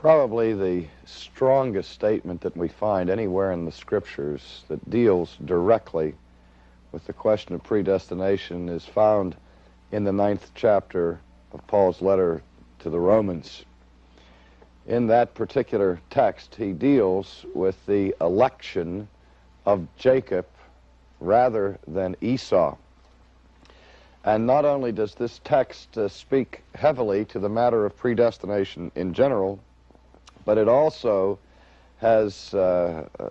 Probably the strongest statement that we find anywhere in the Scriptures that deals directly with the question of predestination is found in the 9th chapter of Paul's letter to the Romans. In that particular text, he deals with the election of Jacob rather than Esau. And not only does this text speak heavily to the matter of predestination in general, but it also has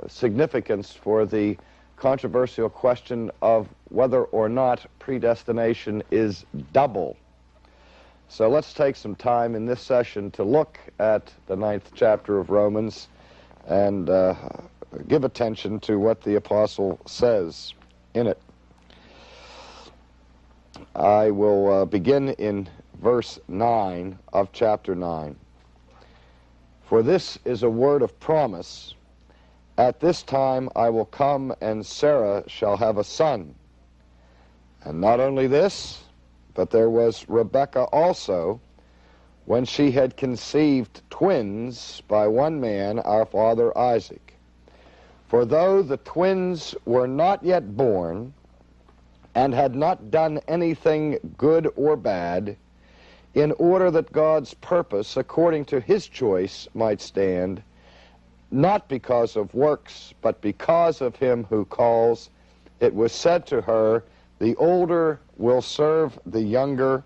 significance for the controversial question of whether or not predestination is double. So let's take some time in this session to look at the 9th chapter of Romans and give attention to what the apostle says in it. I will begin in verse 9 of chapter 9. For this is a word of promise. At this time I will come, and Sarah shall have a son. And not only this, but there was Rebekah also, when she had conceived twins by one man, our father Isaac. For though the twins were not yet born, and had not done anything good or bad, in order that God's purpose, according to his choice, might stand, not because of works, but because of him who calls, it was said to her, the older will serve the younger,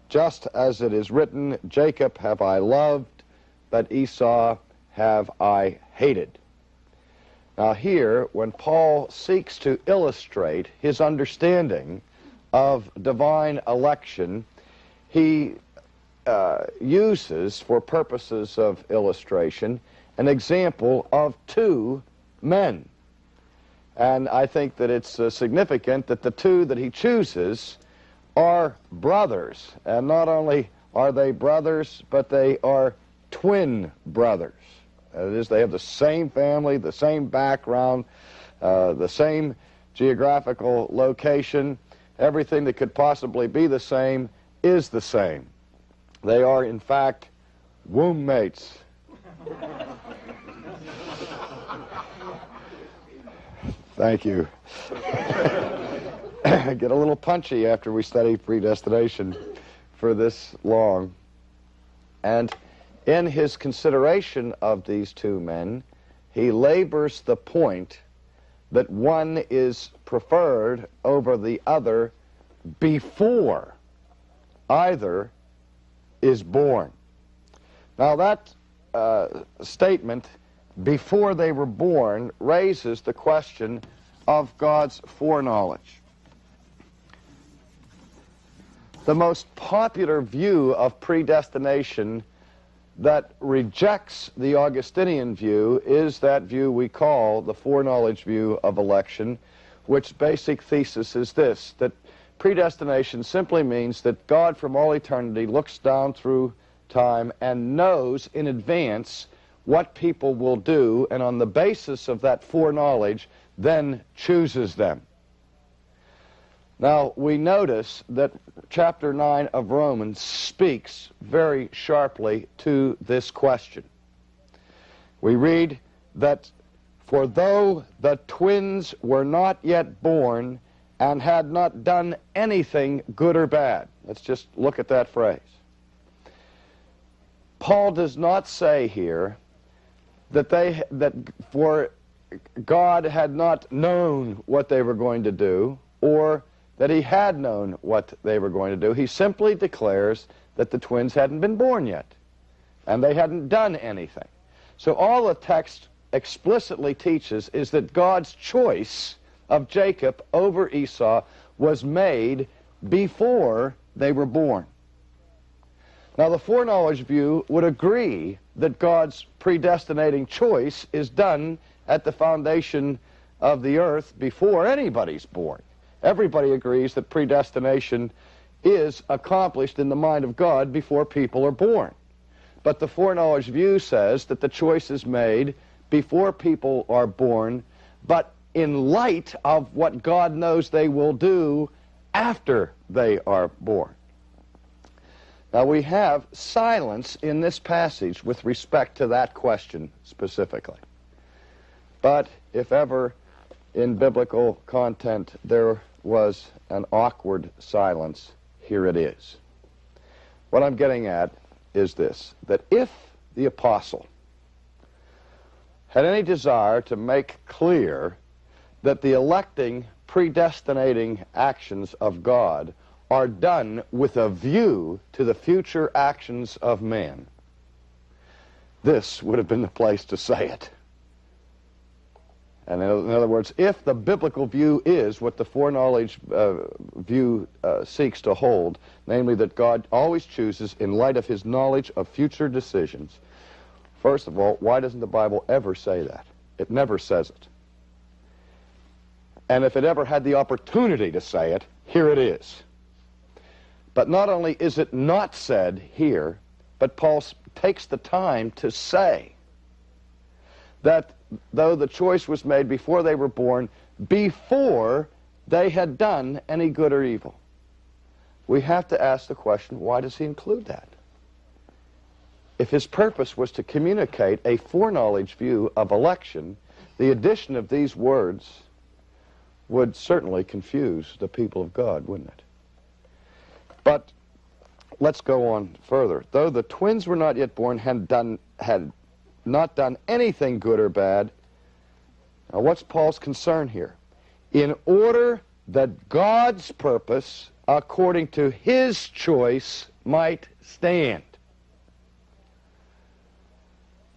just as it is written, Jacob have I loved, but Esau have I hated. Now here, when Paul seeks to illustrate his understanding of divine election, he uses, for purposes of illustration, an example of two men. And I think that it's significant that the two that he chooses are brothers. And not only are they brothers, but they are twin brothers. That is, they have the same family, the same background, the same geographical location. Everything that could possibly be the same is the same. They are, in fact, womb mates. Thank you. I get a little punchy after we study predestination for this long. And in his consideration of these two men, he labors the point that one is preferred over the other before either is born. Now that statement, before they were born, raises the question of God's foreknowledge. The most popular view of predestination that rejects the Augustinian view is that view we call the foreknowledge view of election, which basic thesis is this, that predestination simply means that God from all eternity looks down through time and knows in advance what people will do, and on the basis of that foreknowledge then chooses them. Now, we notice that chapter 9 of Romans speaks very sharply to this question. We read that, for though the twins were not yet born and had not done anything good or bad. Let's just look at that phrase. Paul does not say here that for God had not known what they were going to do, or that he had known what they were going to do. He simply declares that the twins hadn't been born yet, and they hadn't done anything. So all the text explicitly teaches is that God's choice of Jacob over Esau was made before they were born. Now, the foreknowledge view would agree that God's predestinating choice is done at the foundation of the earth before anybody's born. Everybody agrees that predestination is accomplished in the mind of God before people are born. But the foreknowledge view says that the choice is made before people are born, but in light of what God knows they will do after they are born. Now we have silence in this passage with respect to that question specifically. But if ever in biblical content there was an awkward silence, here it is. What I'm getting at is this, that if the apostle had any desire to make clear that the electing, predestinating actions of God are done with a view to the future actions of men, this would have been the place to say it. And in other words, if the biblical view is what the foreknowledge view seeks to hold, namely that God always chooses in light of his knowledge of future decisions, first of all, why doesn't the Bible ever say that? It never says it. And if it ever had the opportunity to say it, here it is. But not only is it not said here, but Paul takes the time to say that though the choice was made before they were born, before they had done any good or evil. We have to ask the question, why does he include that? If his purpose was to communicate a foreknowledge view of election, the addition of these words would certainly confuse the people of God, wouldn't it? But let's go on further. Though the twins were not yet born, had not done anything good or bad. Now what's Paul's concern here? In order that God's purpose, according to his choice, might stand.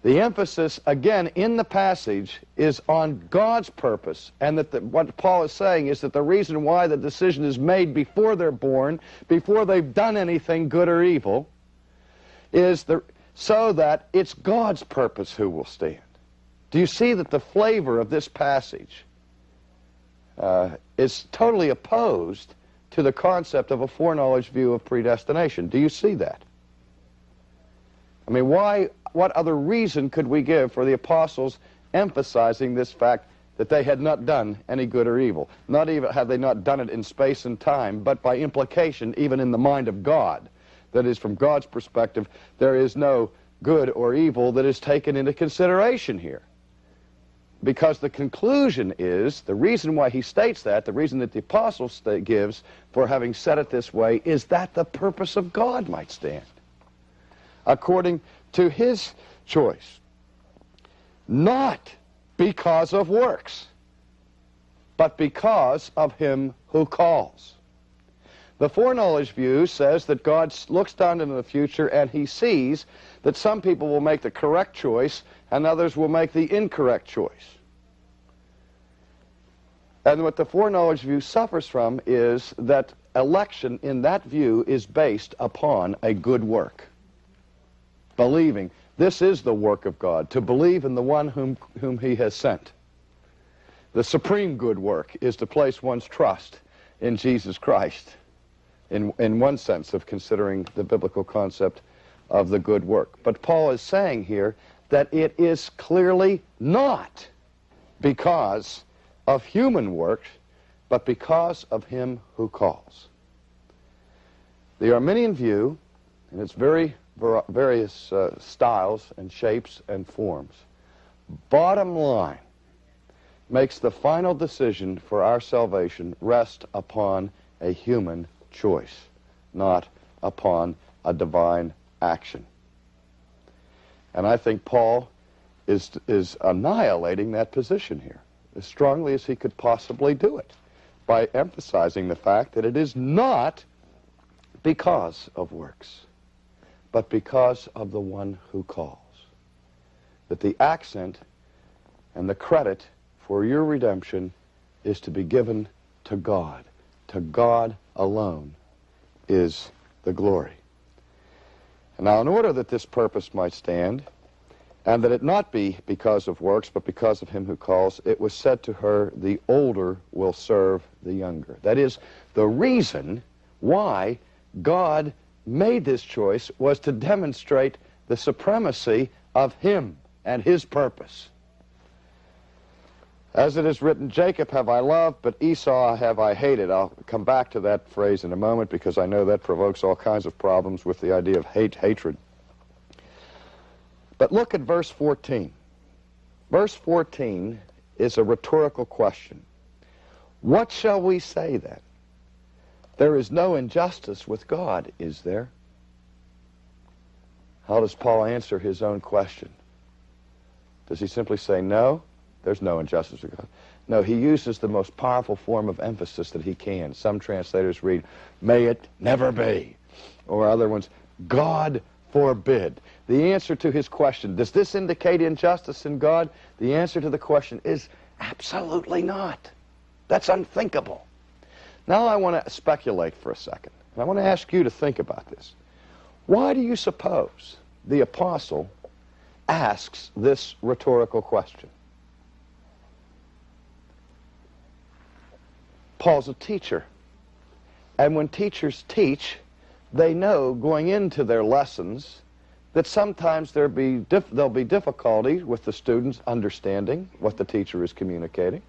The emphasis, again, in the passage is on God's purpose, and that what Paul is saying is that the reason why the decision is made before they're born, before they've done anything good or evil, is so that it's God's purpose who will stand. Do you see that the flavor of this passage is totally opposed to the concept of a foreknowledge view of predestination? Do you see that? I mean, what other reason could we give for the apostles emphasizing this fact that they had not done any good or evil? Not even had they not done it in space and time, but by implication, even in the mind of God. That is, from God's perspective, there is no good or evil that is taken into consideration here. Because the conclusion is, the reason why he states that, the reason that the apostle gives for having said it this way, is that the purpose of God might stand, according to his choice. Not because of works, but because of him who calls. The foreknowledge view says that God looks down into the future and he sees that some people will make the correct choice and others will make the incorrect choice. And what the foreknowledge view suffers from is that election in that view is based upon a good work. Believing this is the work of God, to believe in the one whom he has sent. The supreme good work is to place one's trust in Jesus Christ, in one sense of considering the biblical concept of the good work. But Paul is saying here that it is clearly not because of human works, but because of him who calls. The Arminian view, in its various styles and shapes and forms, bottom line, makes the final decision for our salvation rest upon a human choice, not upon a divine action. And I think Paul is annihilating that position here as strongly as he could possibly do it by emphasizing the fact that it is not because of works, but because of the one who calls. That the accent and the credit for your redemption is to be given to God. To God alone is the glory. And now, in order that this purpose might stand, and that it not be because of works, but because of him who calls, it was said to her, the older will serve the younger. That is, the reason why God made this choice was to demonstrate the supremacy of him and his purpose. As it is written, Jacob have I loved, but Esau have I hated. I'll come back to that phrase in a moment because I know that provokes all kinds of problems with the idea of hatred. But look at verse 14. Verse 14 is a rhetorical question. What shall we say then? There is no injustice with God, is there? How does Paul answer his own question? Does he simply say, no, there's no injustice with God? No, he uses the most powerful form of emphasis that he can. Some translators read, may it never be. Or other ones, God forbid. The answer to his question, does this indicate injustice in God? The answer to the question is absolutely not. That's unthinkable. Now I want to speculate for a second. I want to ask you to think about this. Why do you suppose the apostle asks this rhetorical question? Paul's a teacher. And when teachers teach, they know going into their lessons that sometimes there'll be difficulty with the students understanding what the teacher is communicating.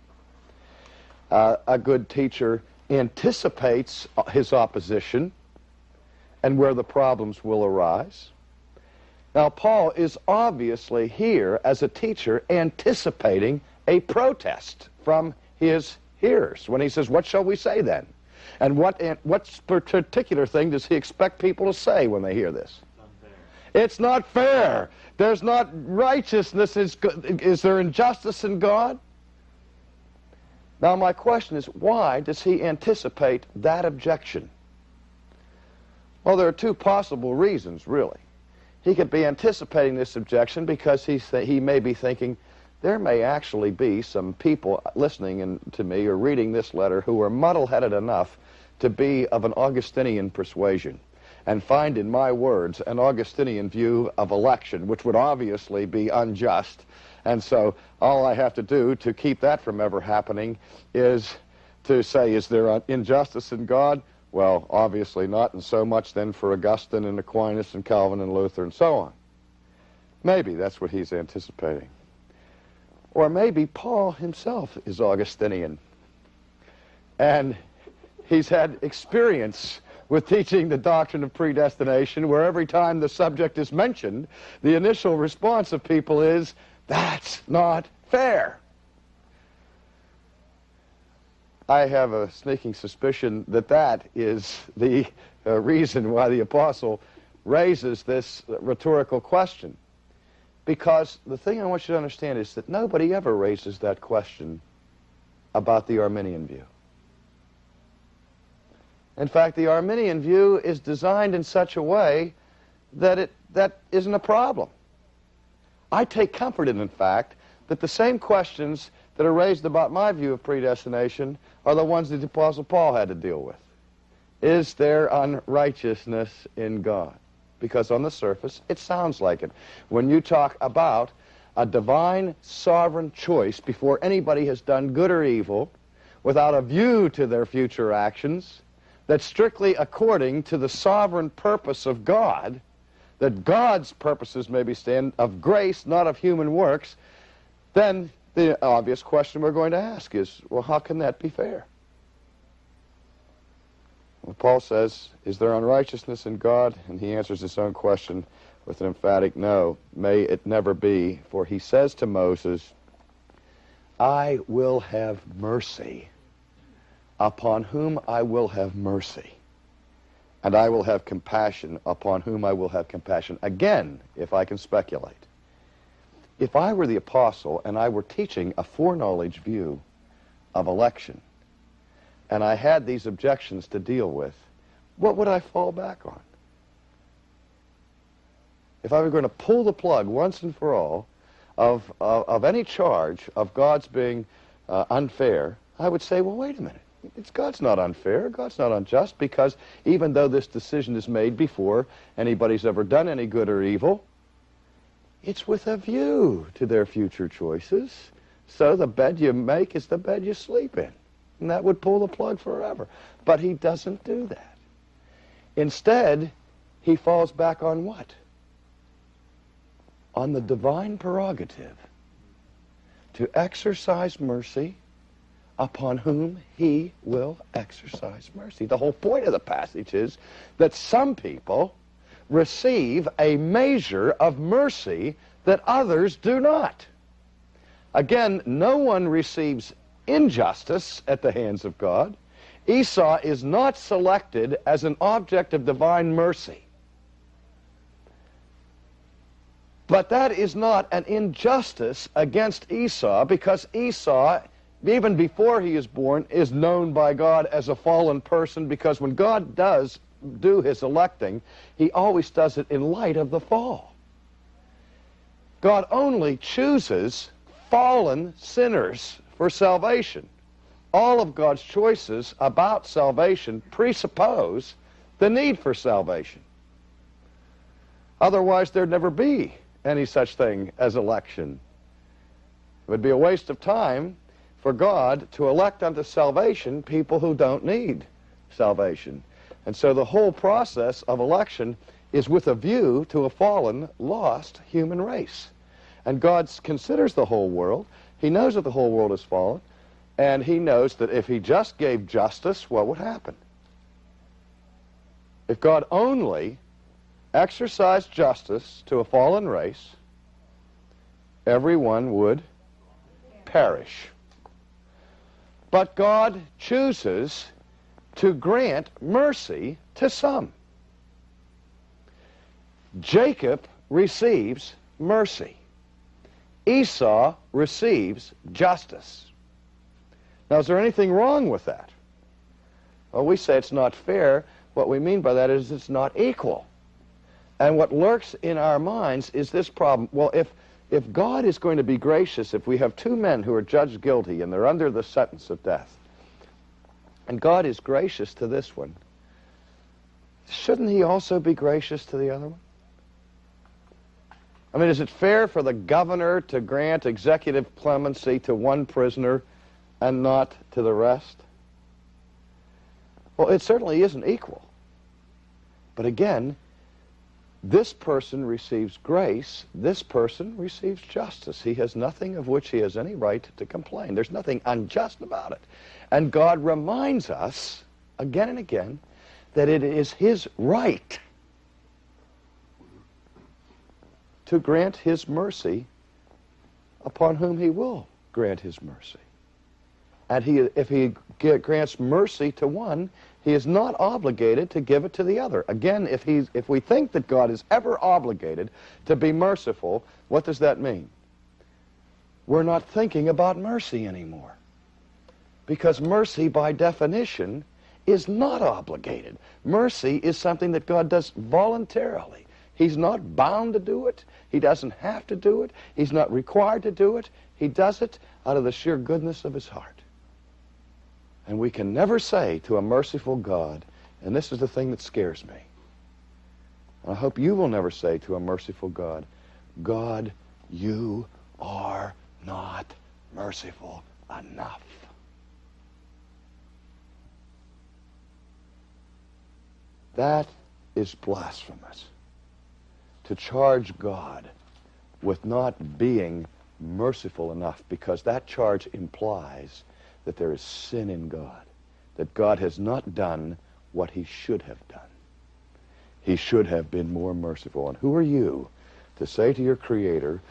A good teacher anticipates his opposition and where the problems will arise. Now, Paul is obviously here as a teacher anticipating a protest from his hearers when he says, what shall we say then? And what particular thing does he expect people to say when they hear this? It's not fair. There's not righteousness. Is there injustice in God? Now, my question is, why does he anticipate that objection? Well, there are two possible reasons, really. He could be anticipating this objection because he may be thinking, there may actually be some people listening to me or reading this letter who are muddle-headed enough to be of an Augustinian persuasion and find in my words an Augustinian view of election, which would obviously be unjust. And so all I have to do to keep that from ever happening is to say, is there injustice in God? Well, obviously not, and so much then for Augustine and Aquinas and Calvin and Luther and so on. Maybe that's what he's anticipating. Or maybe Paul himself is Augustinian, and he's had experience with teaching the doctrine of predestination, where every time the subject is mentioned, the initial response of people is, that's not fair. I have a sneaking suspicion that that is the reason why the apostle raises this rhetorical question. Because the thing I want you to understand is that nobody ever raises that question about the Arminian view. In fact, the Arminian view is designed in such a way that that isn't a problem. I take comfort in fact, that the same questions that are raised about my view of predestination are the ones that the Apostle Paul had to deal with. Is there unrighteousness in God? Because on the surface, it sounds like it. When you talk about a divine sovereign choice before anybody has done good or evil, without a view to their future actions, that's strictly according to the sovereign purpose of God, that God's purposes may be stand of grace, not of human works, then the obvious question we're going to ask is, well, how can that be fair? Well, Paul says, is there unrighteousness in God? And he answers his own question with an emphatic no. May it never be. For he says to Moses, I will have mercy upon whom I will have mercy, and I will have compassion upon whom I will have compassion. Again, if I can speculate, if I were the apostle and I were teaching a foreknowledge view of election, and I had these objections to deal with, what would I fall back on? If I were going to pull the plug once and for all of any charge of God's being unfair, I would say, well, wait a minute. God's not unfair. God's not unjust, because even though this decision is made before anybody's ever done any good or evil, it's with a view to their future choices. So the bed you make is the bed you sleep in. And that would pull the plug forever. But he doesn't do that. Instead, he falls back on what? On the divine prerogative to exercise mercy upon whom he will exercise mercy. The whole point of the passage is that some people receive a measure of mercy that others do not. Again, no one receives injustice at the hands of God. Esau is not selected as an object of divine mercy. But that is not an injustice against Esau, because Esau, even before he is born, is known by God as a fallen person, because when God does do his electing, he always does it in light of the fall. God only chooses fallen sinners for salvation. All of God's choices about salvation presuppose the need for salvation. Otherwise, there'd never be any such thing as election. It would be a waste of time for God to elect unto salvation people who don't need salvation. And so the whole process of election is with a view to a fallen, lost human race. And God considers the whole world. He knows that the whole world is fallen. And he knows that if he just gave justice, what would happen? If God only exercised justice to a fallen race, everyone would perish. But God chooses to grant mercy to some. Jacob receives mercy. Esau receives justice. Now, is there anything wrong with that? Well, we say it's not fair. What we mean by that is it's not equal. And what lurks in our minds is this problem. Well, if God is going to be gracious, if we have two men who are judged guilty and they're under the sentence of death, and God is gracious to this one, shouldn't he also be gracious to the other one? I mean, is it fair for the governor to grant executive clemency to one prisoner and not to the rest? Well, it certainly isn't equal. But again, this person receives grace, this person receives justice. He has nothing of which he has any right to complain. There's nothing unjust about it. And God reminds us again and again that it is his right to grant his mercy upon whom he will grant his mercy. And if he grants mercy to one, he is not obligated to give it to the other. Again, if we think that God is ever obligated to be merciful, what does that mean? We're not thinking about mercy anymore. Because mercy, by definition, is not obligated. Mercy is something that God does voluntarily. He's not bound to do it. He doesn't have to do it. He's not required to do it. He does it out of the sheer goodness of his heart. And we can never say to a merciful God, and this is the thing that scares me, and I hope you will never say to a merciful God, God, you are not merciful enough. That is blasphemous. To charge God with not being merciful enough, because that charge implies that there is sin in God, that God has not done what he should have done. He should have been more merciful. And who are you to say to your Creator,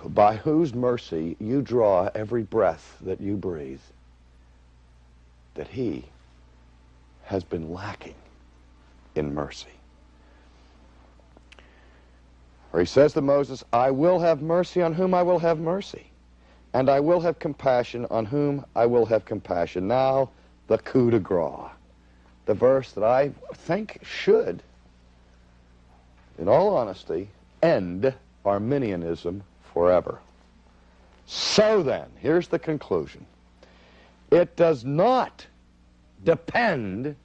by whose mercy you draw every breath that you breathe, that he has been lacking in mercy? Or he says to Moses, I will have mercy on whom I will have mercy, and I will have compassion on whom I will have compassion. Now, the coup de grace, the verse that I think should, in all honesty, end Arminianism forever. So then, here's the conclusion. It does not depend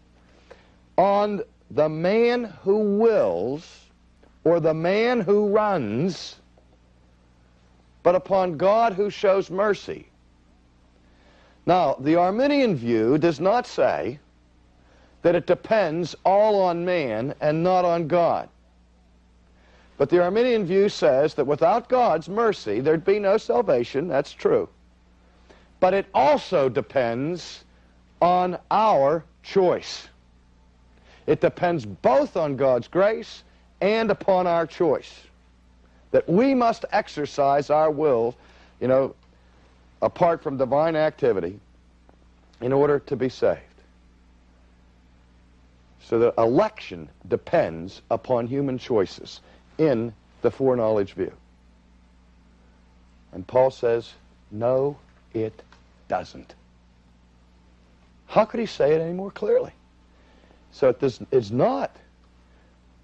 on the man who wills or the man who runs, but upon God who shows mercy. Now, the Arminian view does not say that it depends all on man and not on God. But the Arminian view says that without God's mercy, there'd be no salvation. That's true. but it also depends on our choice. It depends both on God's grace and upon our choice. That we must exercise our will, apart from divine activity, in order to be saved. So the election depends upon human choices in the foreknowledge view. And Paul says, no, it doesn't. How could he say it any more clearly? So it's not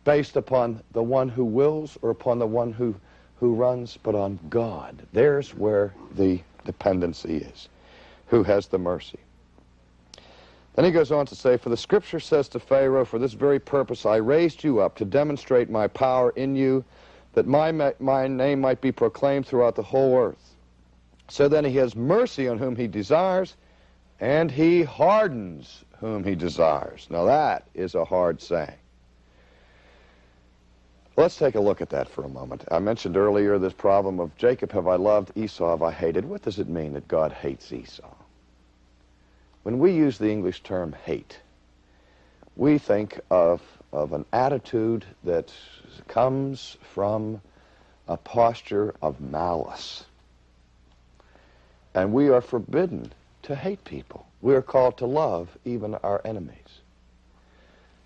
based upon the one who wills or upon the one who runs, but on God. There's where the dependency is, who has the mercy. Then he goes on to say, for the Scripture says to Pharaoh, for this very purpose I raised you up to demonstrate my power in you, that my name might be proclaimed throughout the whole earth. So then he has mercy on whom he desires, and he hardens whom he desires. Now that is a hard saying. Let's take a look at that for a moment. I mentioned earlier this problem of Jacob have I loved, Esau have I hated. What does it mean that God hates Esau? When we use the English term hate, we think of an attitude that comes from a posture of malice. And we are forbidden to hate people. We are called to love even our enemies.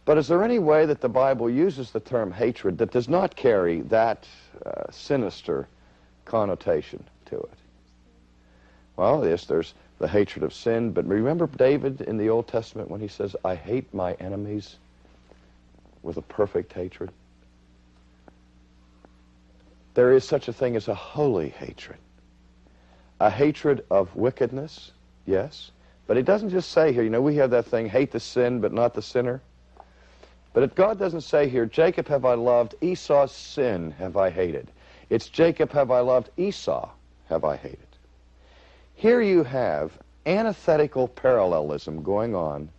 But is there any way that the Bible uses the term hatred that does not carry that sinister connotation to it? Well, yes, there's the hatred of sin, but remember David in the Old Testament when he says, I hate my enemies with a perfect hatred? There is such a thing as a holy hatred. A hatred of wickedness, yes, but it doesn't just say here, we have that thing, hate the sin but not the sinner. But God doesn't say here, Jacob have I loved, Esau's sin have I hated. It's Jacob have I loved, Esau have I hated. Here you have antithetical parallelism going on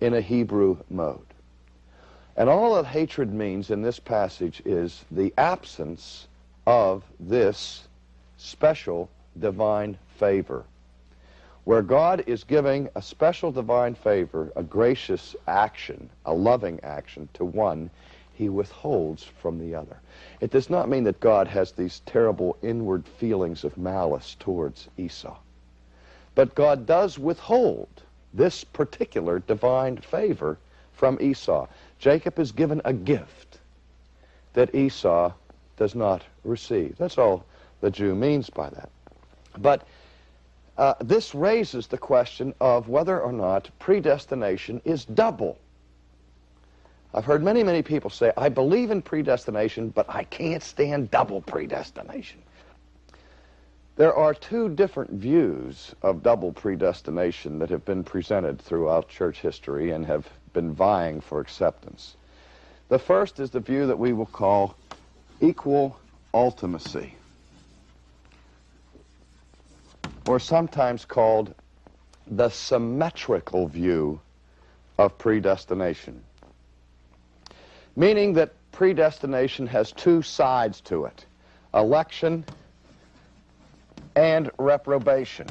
in a Hebrew mode. And all that hatred means in this passage is the absence of this special divine favor. Where God is giving a special divine favor, a gracious action, a loving action to one, he withholds from the other. It does not mean that God has these terrible inward feelings of malice towards Esau. But God does withhold this particular divine favor from Esau. Jacob is given a gift that Esau does not receive. That's all the Jew means by that. But this raises the question of whether or not predestination is double. I've heard many, many people say, I believe in predestination, but I can't stand double predestination. There are two different views of double predestination that have been presented throughout church history and have been vying for acceptance. The first is the view that we will call equal ultimacy, or sometimes called the symmetrical view of predestination, meaning that predestination has two sides to it, election and reprobation,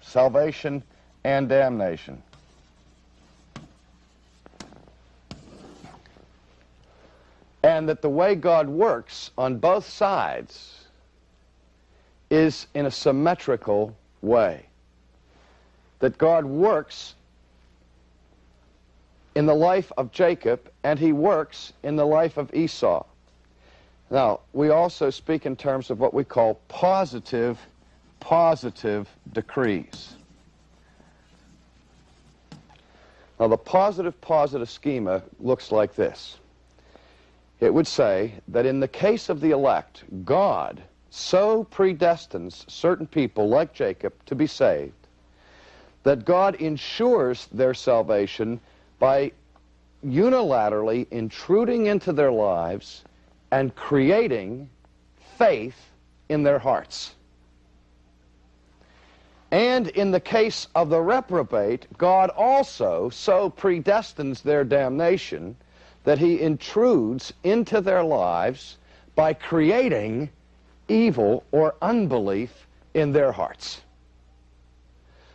salvation and damnation. And that the way God works on both sides is in a symmetrical way. That God works in the life of Jacob and he works in the life of Esau. Now, we also speak in terms of what we call positive decrees. Now, the positive schema looks like this. It would say that in the case of the elect, God so predestines certain people like Jacob to be saved that God ensures their salvation by unilaterally intruding into their lives and creating faith in their hearts. And in the case of the reprobate, God also so predestines their damnation that he intrudes into their lives by creating evil or unbelief in their hearts.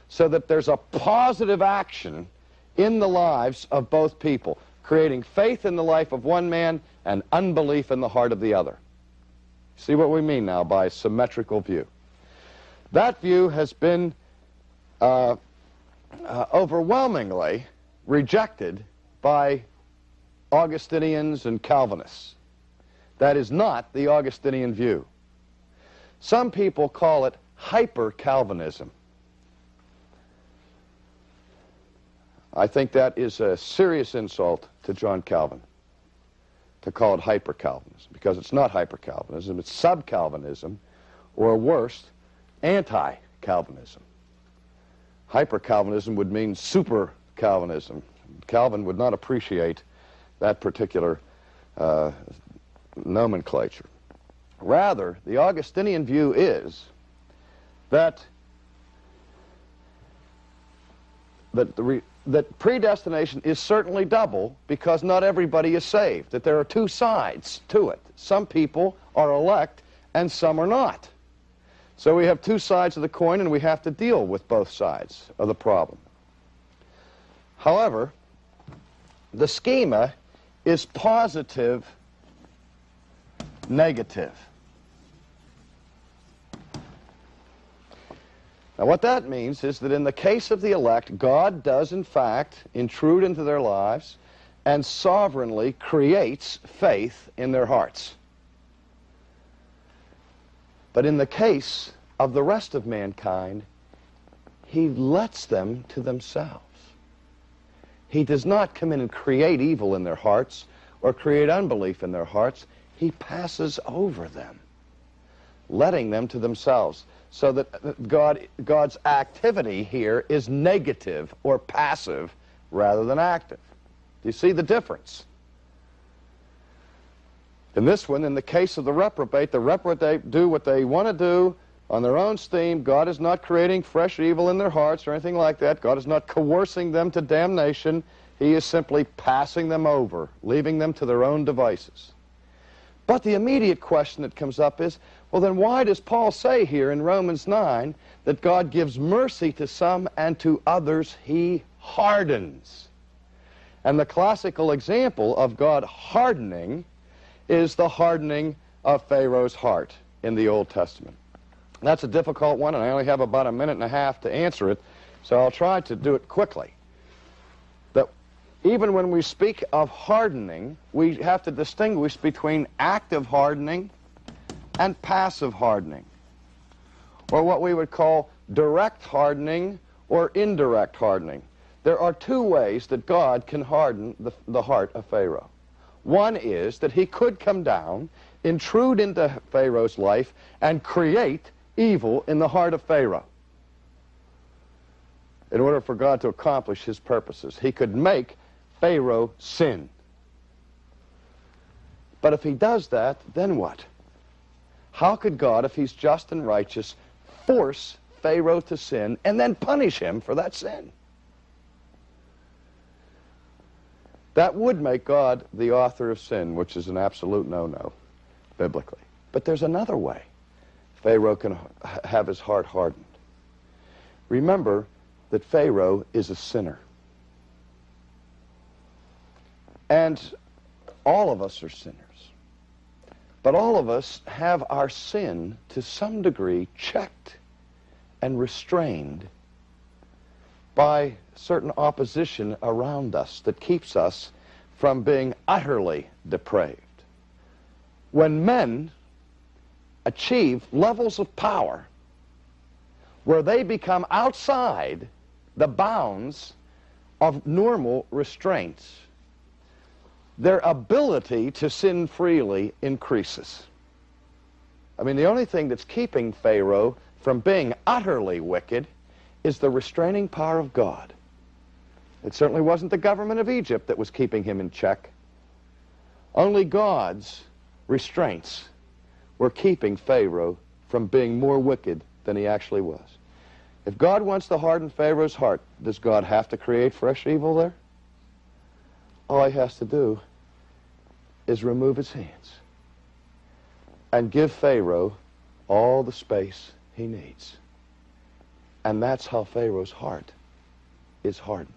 so that there's a positive action in the lives of both people, creating faith in the life of one man and unbelief in the heart of the other. See what we mean now by symmetrical view. That view has been overwhelmingly rejected by Augustinians and Calvinists. That is not the Augustinian view. Some people call it hyper-Calvinism. I think that is a serious insult to John Calvin to call it hyper-Calvinism, because it's not hyper-Calvinism, it's sub-Calvinism, or worse, anti-Calvinism. Hyper-Calvinism would mean super-Calvinism. Calvin would not appreciate that particular nomenclature. Rather, the Augustinian view is that predestination is certainly double, because not everybody is saved, that there are two sides to it. Some people are elect and some are not. So we have two sides of the coin, and we have to deal with both sides of the problem. However, the schema is positive, negative. Now what that means is that in the case of the elect, God does in fact intrude into their lives and sovereignly creates faith in their hearts. But in the case of the rest of mankind, he lets them to themselves. He does not come in and create evil in their hearts or create unbelief in their hearts. He passes over them, letting them to themselves, so that God's activity here is negative or passive rather than active. Do you see the difference? In this one, in the case of the reprobate do what they want to do on their own steam. God is not creating fresh evil in their hearts or anything like that. God is not coercing them to damnation. He is simply passing them over, leaving them to their own devices. But the immediate question that comes up is, well, then why does Paul say here in Romans 9 that God gives mercy to some and to others he hardens? And the classical example of God hardening is the hardening of Pharaoh's heart in the Old Testament. That's a difficult one, and I only have about a minute and a half to answer it, so I'll try to do it quickly. That even when we speak of hardening, we have to distinguish between active hardening and passive hardening, or what we would call direct hardening or indirect hardening. There are two ways that God can harden the heart of Pharaoh. One is that he could come down, intrude into Pharaoh's life, and create evil in the heart of Pharaoh in order for God to accomplish his purposes. He could make Pharaoh sin. But if he does that, then what? How could God, if he's just and righteous, force Pharaoh to sin and then punish him for that sin? That would make God the author of sin, which is an absolute no-no, biblically. But there's another way Pharaoh can have his heart hardened. Remember that Pharaoh is a sinner. And all of us are sinners. But all of us have our sin, to some degree, checked and restrained by certain opposition around us that keeps us from being utterly depraved. When men achieve levels of power where they become outside the bounds of normal restraints, their ability to sin freely increases. I mean, the only thing that's keeping Pharaoh from being utterly wicked is the restraining power of God. It certainly wasn't the government of Egypt that was keeping him in check. Only God's restraints were keeping Pharaoh from being more wicked than he actually was. If God wants to harden Pharaoh's heart, does God have to create fresh evil there? All he has to do is remove his hands and give Pharaoh all the space he needs. And that's how Pharaoh's heart is hardened,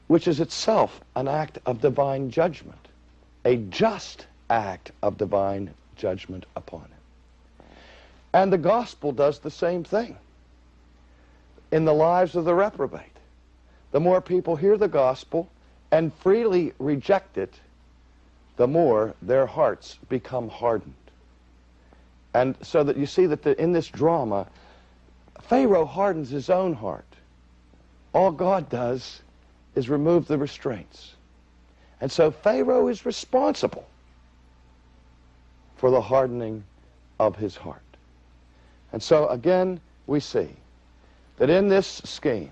which is itself an act of divine judgment, a just act of divine judgment upon him. And the gospel does the same thing in the lives of the reprobate. The more people hear the gospel and freely reject it, the more their hearts become hardened. And so that you see that in this drama, Pharaoh hardens his own heart. All God does is remove the restraints. And so Pharaoh is responsible for the hardening of his heart. And so again, we see that in this scheme,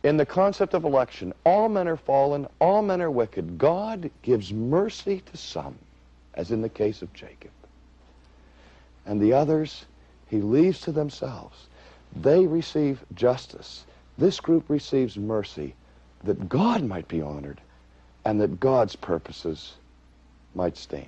in the concept of election, all men are fallen, all men are wicked. God gives mercy to some, as in the case of Jacob. And the others, he leaves to themselves. They receive justice. This group receives mercy, that God might be honored and that God's purposes might stand.